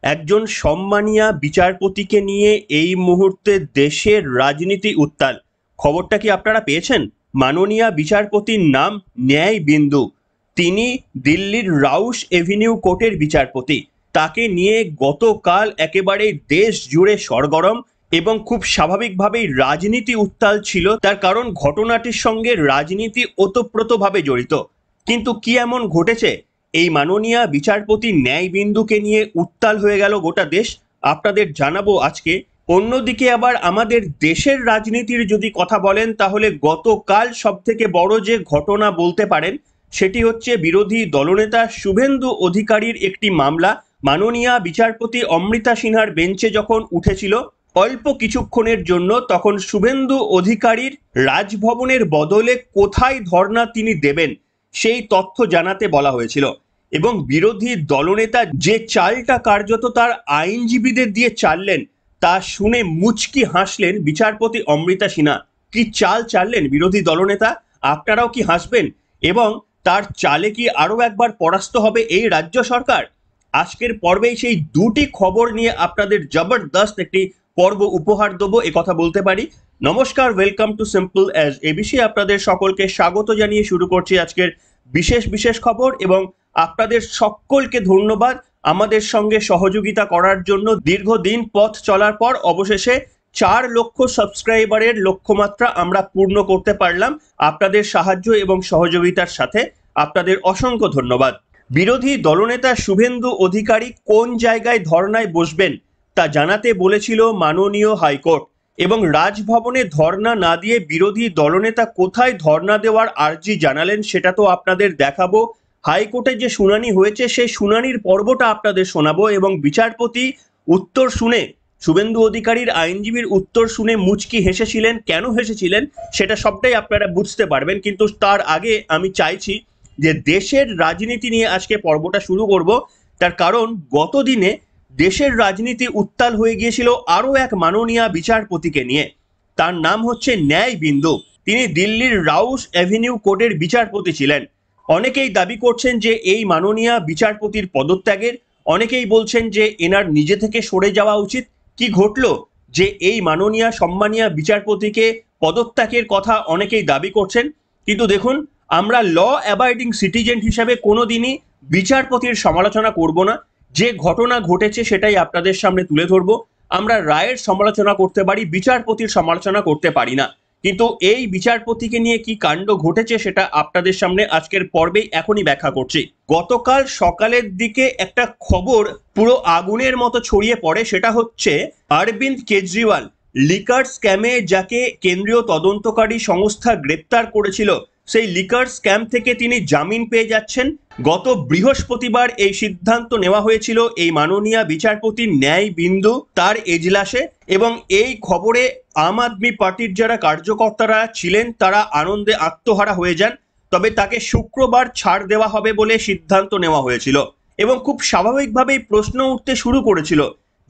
একজন সম্মানীয় বিচারপতিকে নিয়ে এই মুহূর্তে দেশের রাজনীতি উত্তাল। খবরটা কি আপনারা পেয়েছেন? মাননীয় বিচারপতির নাম ন্যায়বিন্দু। তিনি দিল্লির রাউস এভিনিউ কোর্টের বিচারপতি। তাকে নিয়ে গতকাল একেবারে দেশ জুড়ে সরগরম এবং খুব স্বাভাবিকভাবেই রাজনীতি উত্তাল ছিল, তার কারণ ঘটনাটির সঙ্গে রাজনীতি ওতপ্রোতভাবে জড়িত। কিন্তু কি এমন ঘটেছে এই মাননীয় বিচারপতি ন্যায়বিন্দুকে নিয়ে উত্তাল হয়ে গেল গোটা দেশ? আপনাদের জানাবো আজকে। অন্যদিকে আবার আমাদের দেশের রাজনীতির যদি কথা বলেন, তাহলে গতকাল সব থেকে বড় যে ঘটনা বলতে পারেন সেটি হচ্ছে বিরোধী দলনেতা শুভেন্দু অধিকারীর একটি মামলা মাননীয় বিচারপতি অমৃতা সিনহার বেঞ্চে যখন উঠেছিল অল্প কিছুক্ষণের জন্য, তখন শুভেন্দু অধিকারীর রাজভবনের বদলে কোথায় ধর্ণা তিনি দেবেন সেই তথ্য জানাতে বলা হয়েছিল। এবং বিরোধী দলনেতা যে চালটা কার্যত তার আইনজীবীদের দিয়ে চাললেন, তা শুনে মুচকি হাসলেন বিচারপতি অমৃতা সিনহা। কি চাল চাললেন বিরোধী দলনেতা? আপনারাও কি হাসবেন? এবং তার চালে কি আরো একবার পরাস্ত হবে এই রাজ্য সরকার? আজকের পর্বেই সেই দুটি খবর নিয়ে আপনাদের জবরদস্ত একটি পর্ব উপহার দেবো, এ কথা বলতে পারি। নমস্কার, welcome to simple as ABC. আপনাদের সকলকে স্বাগত জানিয়ে শুরু করছি আজকের বিশেষ খবর, এবং আপনাদের সকলকে ধন্যবাদ আমাদের সঙ্গে সহযোগিতা করার জন্য। দীর্ঘদিন পথ চলার পর অবশেষে 4 লক্ষ সাবস্ক্রাইবারের লক্ষ্যমাত্রা আমরা পূর্ণ করতে পারলাম আপনাদের সাহায্য এবং সহযোগিতার সাথে। আপনাদের অসংখ্য ধন্যবাদ। বিরোধী দলনেতা শুভেন্দু অধিকারী কোন জায়গায় ধর্নায় বসবেন তা জানাতে বলেছিল মাননীয় হাইকোর্ট, এবং রাজভবনে ধর্না না দিয়ে বিরোধী দলনেতা কোথায় ধর্না দেওয়ার আর্জি জানালেন সেটা তো আপনাদের দেখাবো। হাইকোর্টে যে শুনানি হয়েছে সেই শুনানির পর্বটা আপনাদের শোনাবো, এবং বিচারপতি উত্তর শুনে, শুভেন্দু অধিকারীর আইনজীবীর উত্তর শুনে মুচকি হেসেছিলেন। কেন হেসেছিলেন সেটা সবটাই আপনারা বুঝতে পারবেন, কিন্তু তার আগে আমি চাইছি যে দেশের রাজনীতি নিয়ে আজকে পর্বটা শুরু করব। তার কারণ গতদিনে দেশের রাজনীতি উত্তাল হয়ে গিয়েছিল আরো এক মাননীয় বিচারপতিকে নিয়ে। তার নাম হচ্ছে ন্যায়বিন্দু। তিনি দিল্লির রাউস এভিনিউ কোর্টের বিচারপতি ছিলেন। অনেকেই দাবি করছেন যে এই মাননীয় বিচারপতির পদত্যাগের, অনেকেই বলছেন যে এনার নিজে থেকে সরে যাওয়া উচিত। কি ঘটলো যে এই মাননীয় সম্মানীয় বিচারপতিকে পদত্যাগের কথা অনেকেই দাবি করছেন? কিন্তু দেখুন, আমরা ল অ্যাবাইডিং সিটিজেন হিসাবে কোনোদিনই বিচারপতির সমালোচনা করব না। যে ঘটনা ঘটেছে সেটাই আপনাদের সামনে তুলে ধরবো। আমরা রায়ের সমালোচনা করতে পারি, বিচারপতির সমালোচনা করতে পারি না। কিন্তু এই বিচারপতিকে নিয়ে কি কাণ্ড ঘটেছে সেটা আপনাদের সামনে আজকের পর্বে এখনই ব্যাখ্যা করছি। গতকাল সকালের দিকে একটা খবর পুরো আগুনের মতো ছড়িয়ে পড়ে, সেটা হচ্ছে অরবিন্দ কেজরিওয়াল লিকার স্ক্যামে যাকে কেন্দ্রীয় তদন্তকারী সংস্থা গ্রেপ্তার করেছিল, সেই লিকার স্ক্যাম থেকে তিনি জামিন পেয়ে যাচ্ছেন। গত বৃহস্পতিবার এই সিদ্ধান্ত নেওয়া হয়েছিল এই মাননীয় বিচারপতি ন্যায়বিন্দু তার এজলাসে, এবং এই খবরে আম আদমি পার্টির যারা কার্যকর্তারা ছিলেন তারা আনন্দে আত্মহারা হয়ে যান। তবে তাকে শুক্রবার ছাড় দেওয়া হবে বলে সিদ্ধান্ত নেওয়া হয়েছিল, এবং খুব স্বাভাবিকভাবেই প্রশ্ন উঠতে শুরু করেছিল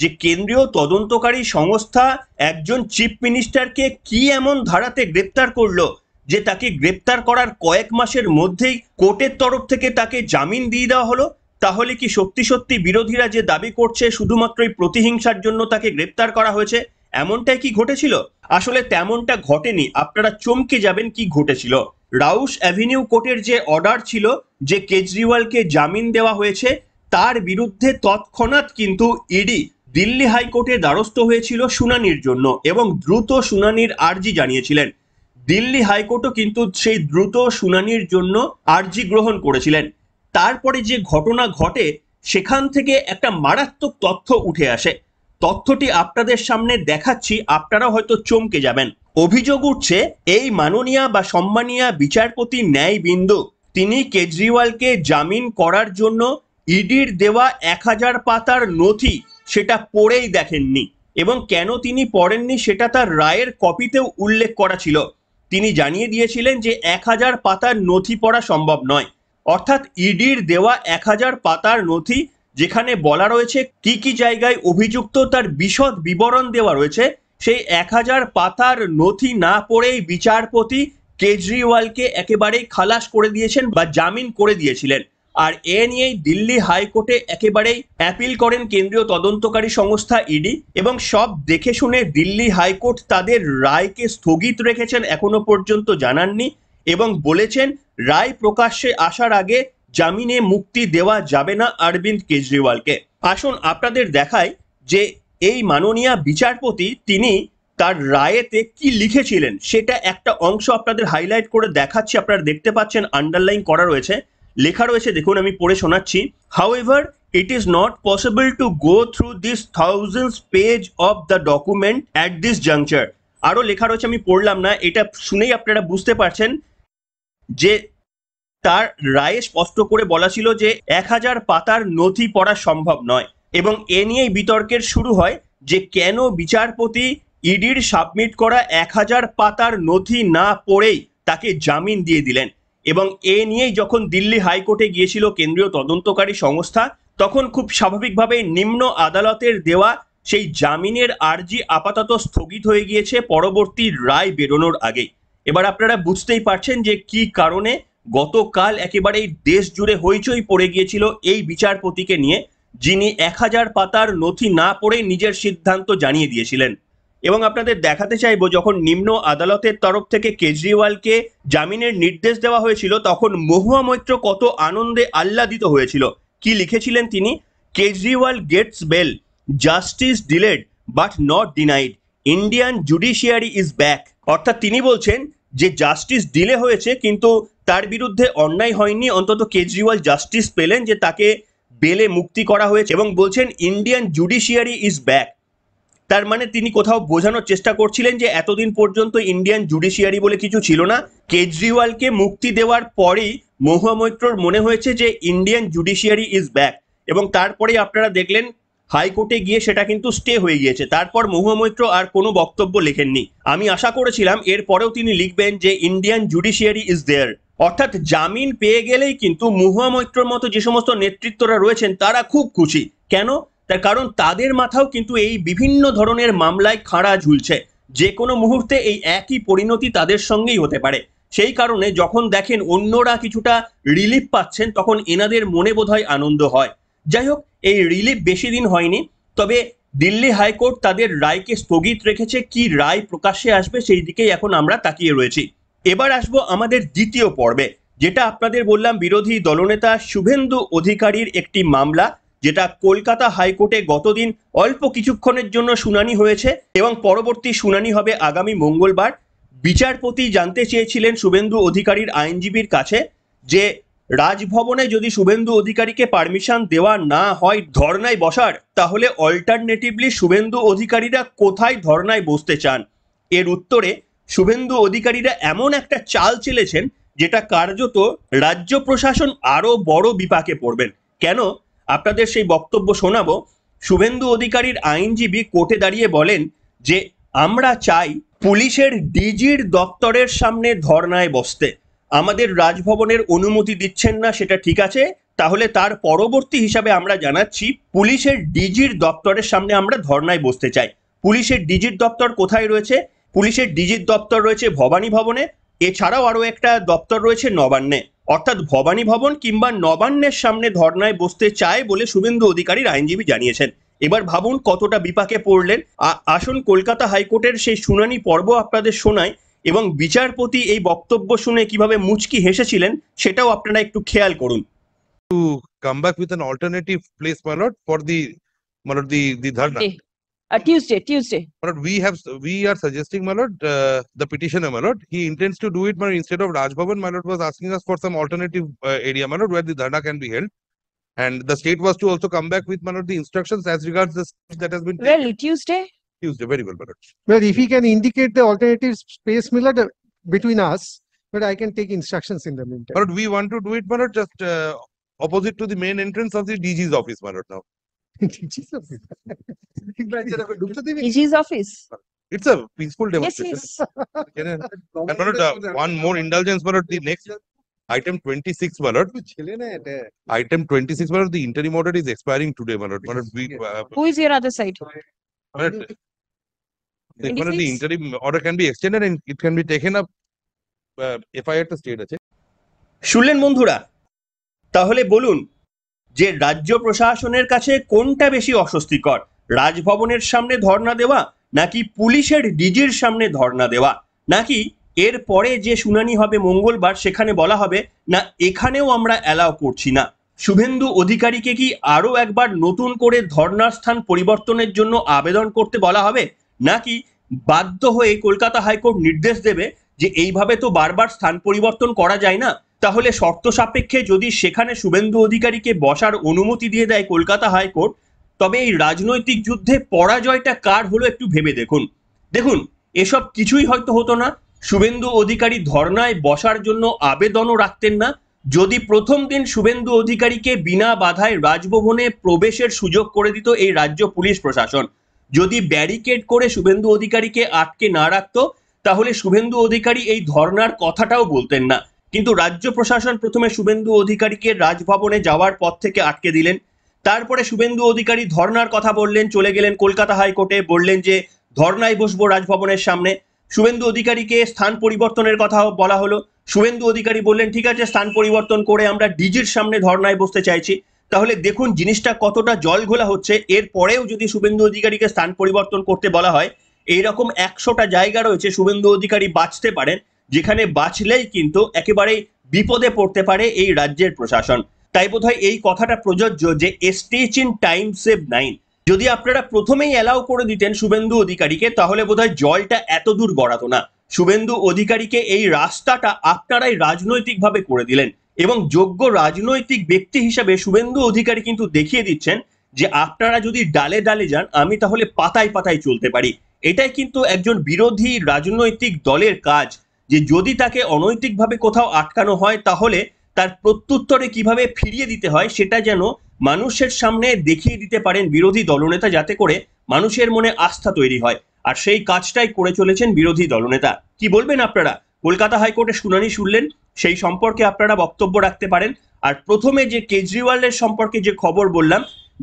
যে কেন্দ্রীয় তদন্তকারী সংস্থা একজন চিফ মিনিস্টারকে কি এমন ধারাতে গ্রেপ্তার করলো যে তাকে গ্রেপ্তার করার কয়েক মাসের মধ্যেই কোর্টের তরফ থেকে তাকে জামিন দিয়ে দেওয়া হলো। তাহলে কি সত্যি বিরোধীরা যে দাবি করছে শুধুমাত্রই প্রতিহিংসার জন্য তাকে গ্রেপ্তার করা হয়েছে, এমনটাই কি ঘটেছিল? আসলে তেমনটা ঘটেনি। আপনারা চমকে যাবেন কি ঘটেছিল। রাউস অ্যাভিনিউ কোর্টের যে অর্ডার ছিল যে কেজরিওয়ালকে জামিন দেওয়া হয়েছে, তার বিরুদ্ধে তৎক্ষণাৎ কিন্তু ইডি দিল্লি হাইকোর্টে দ্বারস্থ হয়েছিল শুনানির জন্য, এবং দ্রুত শুনানির আর্জি জানিয়েছিলেন। দিল্লি হাইকোর্টও কিন্তু সেই দ্রুত শুনানির জন্য আর্জি গ্রহণ করেছিলেন। তারপরে যে ঘটনা ঘটে সেখান থেকে একটা মারাত্মক তথ্য উঠে আসে। তথ্যটি আপনাদের সামনে দেখাচ্ছি, আপনারা হয়তো চমকে যাবেন। অভিযোগ উঠছে এই মাননীয় বা সম্মানীয় বিচারপতি ন্যায়বিন্দু তিনি কেজরিওয়ালকে জামিন করার জন্য ইডির দেওয়া 1000 পাতার নথি সেটা পড়েই দেখেননি, এবং কেন তিনি পড়েননি সেটা তার রায়ের কপিতেও উল্লেখ করা ছিল। তিনি জানিয়ে দিয়েছিলেন যে 1000 পাতার নথি পড়া সম্ভব নয়। অর্থাৎ ইডির দেওয়া 1000 পাতার নথি, যেখানে বলা রয়েছে কি কি জায়গায় অভিযুক্ত তার বিশদ বিবরণ দেওয়া রয়েছে, সেই 1000 পাতার নথি না পড়েই বিচারপতি কেজরিওয়ালকে একেবারেই খালাস করে দিয়েছেন বা জামিন করে দিয়েছিলেন। আর এ নিয়েই দিল্লি হাইকোর্টে একেবারেই অ্যাপিল করেন কেন্দ্রীয় তদন্তকারী সংস্থা ইডি, এবং সব দেখে শুনে দিল্লি হাইকোর্ট তাদের রায়কে স্থগিত রেখেছেন, এখনো পর্যন্ত জানাননি, এবং বলেছেন রায় প্রকাশ্যে আসার আগে জামিনে মুক্তি দেওয়া যাবে না অরবিন্দ কেজরিওয়ালকে। আসুন আপনাদের দেখাই যে এই মাননীয় বিচারপতি তিনি তার রায়েতে কি লিখেছিলেন, সেটা একটা অংশ আপনাদের হাইলাইট করে দেখাচ্ছি। আপনারা দেখতে পাচ্ছেন আন্ডারলাইন করা রয়েছে, লেখা রয়েছে, দেখুন আমি পড়ে শোনাচ্ছি। However it is not possible to go through this thousands page of the document at this juncture। আরো লেখা রয়েছে, আমি পড়লাম না, এটা শুনেই আপনারা বুঝতে পারছেন যে তার রায়ে স্পষ্ট করে বলা ছিল যে 1000 পাতার নথি পড়া সম্ভব নয়, এবং এ নিয়েই বিতর্কের শুরু হয় যে কেন বিচারপতি ইডির সাবমিট করা 1000 পাতার নথি না পড়েই তাকে জামিন দিয়ে দিলেন। এবং এ নিয়েই যখন দিল্লি হাইকোর্টে গিয়েছিল কেন্দ্রীয় তদন্তকারী সংস্থা, তখন খুব স্বাভাবিকভাবে নিম্ন আদালতের দেওয়া সেই জামিনের আর্জি আপাতত স্থগিত হয়ে গিয়েছে পরবর্তী রায় বেরোনোর আগেই। এবার আপনারা বুঝতেই পারছেন যে কি কারণে গতকাল একেবারেই দেশ জুড়ে হইচই পড়ে গিয়েছিল এই বিচারপতিকে নিয়ে, যিনি 1000 পাতার নথি না পড়ে নিজের সিদ্ধান্ত জানিয়ে দিয়েছিলেন। এবং আপনাদের দেখাতে চাইবো, যখন নিম্ন আদালতের তরফ থেকে কেজরিওয়ালকে জামিনের নির্দেশ দেওয়া হয়েছিল, তখন মহুয়া মৈত্র কত আনন্দে আহ্লাদিত হয়েছিল। কি লিখেছিলেন তিনি? Kejriwal gets bail, justice delayed but not denied, Indian judiciary is back. অর্থাৎ তিনি বলছেন যে জাস্টিস ডিলে হয়েছে, কিন্তু তার বিরুদ্ধে অন্যায় হয়নি, অন্তত কেজরিওয়াল জাস্টিস পেলেন, যে তাকে বেলে মুক্তি করা হয়েছে, এবং বলছেন ইন্ডিয়ান জুডিশিয়ারি ইজ ব্যাক। তার মানে তিনি কোথাও বোঝানোর চেষ্টা করছিলেন যে এতদিন পর্যন্ত ইন্ডিয়ান জুডিশিয়ারি বলে কিছু ছিল না, কেজরিওয়ালকে মুক্তি দেওয়ার পরেই মহুয়া মৈত্রর মনে হয়েছে যে ইন্ডিয়ান জুডিশিয়ারি ইজ ব্যাক, এবং তারপরেই আপনারা দেখলেন হাইকোর্টে গিয়ে সেটা কিন্তু স্টে হয়ে গিয়েছে। তারপর মহুয়া মৈত্র আর কোনো বক্তব্য লেখেননি। আমি আশা করেছিলাম এরপরেও তিনি লিখবেন যে ইন্ডিয়ান জুডিশিয়ারি ইজ দেয়ার। অর্থাৎ জামিন পেয়ে গেলেই কিন্তু মহুয়া মৈত্রর মতো যে সমস্ত নেতৃত্বরা রয়েছেন তারা খুব খুশি। কেন? তার কারণ তাদের মাথাও কিন্তু এই বিভিন্ন ধরনের মামলায় খাড়া ঝুলছে, যে কোনো মুহূর্তে এই একই পরিণতি তাদের সঙ্গেই হতে পারে। সেই কারণে যখন দেখেন অন্যরা কিছুটা রিলিফ পাচ্ছেন, তখন এনাদের মনে বোধহয় আনন্দ হয়। যাই হোক, এই রিলিফ বেশি দিন হয়নি, তবে দিল্লি হাইকোর্ট তাদের রায়কে স্থগিত রেখেছে। কি রায় প্রকাশ্যে আসবে সেই দিকেই এখন আমরা তাকিয়ে রয়েছি। এবার আসবো আমাদের দ্বিতীয় পর্বে, যেটা আপনাদের বললাম বিরোধী দলনেতা শুভেন্দু অধিকারীর একটি মামলা, যেটা কলকাতা হাইকোর্টে গতদিন অল্প কিছুক্ষণের জন্য শুনানি হয়েছে, এবং পরবর্তী শুনানি হবে আগামী মঙ্গলবার। বিচারপতি জানতে চেয়েছিলেন শুভেন্দু অধিকারীর আইনজীবীর কাছে যে রাজভবনে যদি শুভেন্দু অধিকারীকে পারমিশন দেওয়া না হয় ধর্নায় বসার, তাহলে অল্টারনেটিভলি শুভেন্দু অধিকারীরা কোথায় ধর্নায় বসতে চান। এর উত্তরে শুভেন্দু অধিকারীরা এমন একটা চাল চেলেছেন যেটা কার্যত রাজ্য প্রশাসন আরো বড় বিপাকে পড়বেন। কেন? আপনাদের সেই বক্তব্য শোনাবো। শুভেন্দু অধিকারীর আইনজীবী কোর্টে দাঁড়িয়ে বলেন যে আমরা চাই পুলিশের ডিজির দপ্তরের সামনে ধর্নায় বসতে। আমাদের রাজভবনের অনুমতি দিচ্ছেন না, সেটা ঠিক আছে, তাহলে তার পরবর্তী হিসাবে আমরা জানাচ্ছি পুলিশের ডিজির দপ্তরের সামনে আমরা ধর্নায় বসতে চাই। পুলিশের ডিজির দপ্তর কোথায় রয়েছে? পুলিশের ডিজির দপ্তর রয়েছে ভবানী ভবনে, এছাড়াও আরো একটা দপ্তর রয়েছে নবান্নে। অর্থাৎ ভবানী ভবন কিংবা নবান্নের সামনে ধর্নায় বসতে চায় বলে শুভেন্দু অধিকারীর আইনজীবী জানিয়েছেন। এবার ভাবুন কতটা বিপাকে পড়লেন। আসুন কলকাতা হাইকোর্টের সেই শুনানি পর্ব আপনাদের শোনায়, এবং বিচারপতি এই বক্তব্য শুনে কিভাবে মুচকি হেসেছিলেন সেটাও আপনারা একটু খেয়াল করুন। To come back with an alternative place, my lord, for the dharna. Tuesday. My lord, we are suggesting, my lord, the petitioner, my lord, he intends to do it, my lord, instead of Raj Bhavan. My lord was asking us for some alternative area, my lord, where the dharna can be held. And the state was to also come back with, my lord, the instructions as regards the steps that has been taken. Well, Tuesday. Very well, my lord. Well, if he can indicate the alternative space, my lord, between us, but I can take instructions in the My meantime. lord, we want to do it, my lord, just opposite to the main entrance of the DG's office, my lord, now. DG's office. It's a peaceful demonstration. Yes. Can I- And my lord, one more indulgence, my lord, the next item 26, my lord. Item 26, my lord, the interim order is expiring today, my lord. My lord, Who is your other side? my lord, my lord, the 26? interim order can be extended and it can be taken up FIR to state. শুনলেন বন্ধুরা, তাহলে বলুন যে রাজ্য প্রশাসনের কাছে কোনটা বেশি অস্বস্তিকর, রাজভবনের সামনে ধর্ণা দেওয়া নাকি পুলিশের ডিজির সামনে ধর্ণা দেওয়া, নাকি এর পরে যে শুনানি হবে মঙ্গলবার সেখানে বলা হবে না এখানেও আমরা অ্যালাউ করছি না? শুভেন্দু অধিকারীকে কি আরো একবার নতুন করে ধর্ণার স্থান পরিবর্তনের জন্য আবেদন করতে বলা হবে, নাকি বাধ্য হয়ে কলকাতা হাইকোর্ট নির্দেশ দেবে যে এইভাবে তো বারবার স্থান পরিবর্তন করা যায় না? তাহলে শর্ত সাপেক্ষে যদি সেখানে শুভেন্দু অধিকারীকে বসার অনুমতি দিয়ে দেয় কলকাতা হাইকোর্ট, তবে এই রাজনৈতিক যুদ্ধে পরাজয়টা কার হলো একটু ভেবে দেখুন। দেখুন, এসব কিছুই হয়তো হতো না শুভেন্দু অধিকারী ধর্নায় বসার জন্য আবেদনও রাখতেন না যদি প্রথম দিন শুভেন্দু অধিকারীকে বিনা বাধায় রাজভবনে প্রবেশের সুযোগ করে দিত এই রাজ্য পুলিশ প্রশাসন, যদি ব্যারিকেড করে শুভেন্দু অধিকারীকে আটকে না রাখতো, তাহলে শুভেন্দু অধিকারী এই ধর্নার কথাটাও বলতেন না। কিন্তু রাজ্য প্রশাসন প্রথমে শুভেন্দু অধিকারীকে রাজভবনে যাওয়ার পথ থেকে আটকে দিলেন, তারপরে শুভেন্দু অধিকারী ধর্নার কথা বললেন, চলে গেলেন কলকাতা হাইকোর্টে, বললেন যে ধর্নায় বসবো রাজভবনের সামনে। শুভেন্দু অধিকারীকে স্থান পরিবর্তনের কথাও বলা হলো, শুভেন্দু অধিকারী বললেন ঠিক আছে স্থান পরিবর্তন করে আমরা ডিজির সামনে ধর্নায় বসতে চাইছি। তাহলে দেখুন জিনিসটা কতটা জল ঘোলা হচ্ছে। এরপরেও যদি শুভেন্দু অধিকারীকে স্থান পরিবর্তন করতে বলা হয়, এইরকম 100টা জায়গা রয়েছে শুভেন্দু অধিকারী বাঁচতে পারেন, যেখানে বাঁচলেই কিন্তু একেবারেই বিপদে পড়তে পারে এই রাজ্যের প্রশাসন। তাই বোধহয় এই কথাটা প্রযোজ্য যে স্টেচ ইন টাইম সেভ 9। যদি আপনারা প্রথমেই অ্যালাউ করে দিতেন শুভেন্দু অধিকারীকে, তাহলে বোধহয় জলটা এত দূর গড়াতো না। শুভেন্দু অধিকারীকে এই রাস্তাটা আপনারাই রাজনৈতিকভাবে করে দিলেন, এবং যোগ্য রাজনৈতিক ব্যক্তি হিসাবে শুভেন্দু অধিকারী কিন্তু দেখিয়ে দিচ্ছেন যে আপনারা যদি ডালে ডালে যান, আমি তাহলে পাতায় পাতায় চলতে পারি। এটাই কিন্তু একজন বিরোধী রাজনৈতিক দলের কাজ, যে যদি তাকে অনৈতিকভাবে কোথাও আটকানো হয়, তাহলে তার প্রত্যুত্তরে কিভাবে ফিরিয়ে দিতে হয় সেটা যেন মানুষের সামনে দেখিয়ে দিতে পারেন বিরোধী দলনেতা, যাতে করে মানুষের মনে আস্থা তৈরি হয়। আর সেই কাজটাই করে চলেছেন বিরোধী দলনেতা। কি বলবেন আপনারা? কলকাতা হাইকোর্টে শুনানি শুনলেন, সেই সম্পর্কে আপনারা বক্তব্য রাখতে পারেন। আর প্রথমে যে কেজরিওয়ালের সম্পর্কে যে খবর বললাম,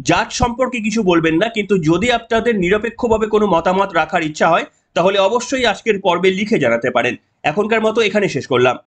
জাত সম্পর্কে কিছু বলবেন না, কিন্তু যদি আপনাদের নিরপেক্ষভাবে কোনো মতামত রাখার ইচ্ছা হয়, তাহলে অবশ্যই আজকের পর্বে লিখে জানাতে পারেন। এখনকার মতো এখানে শেষ করলাম।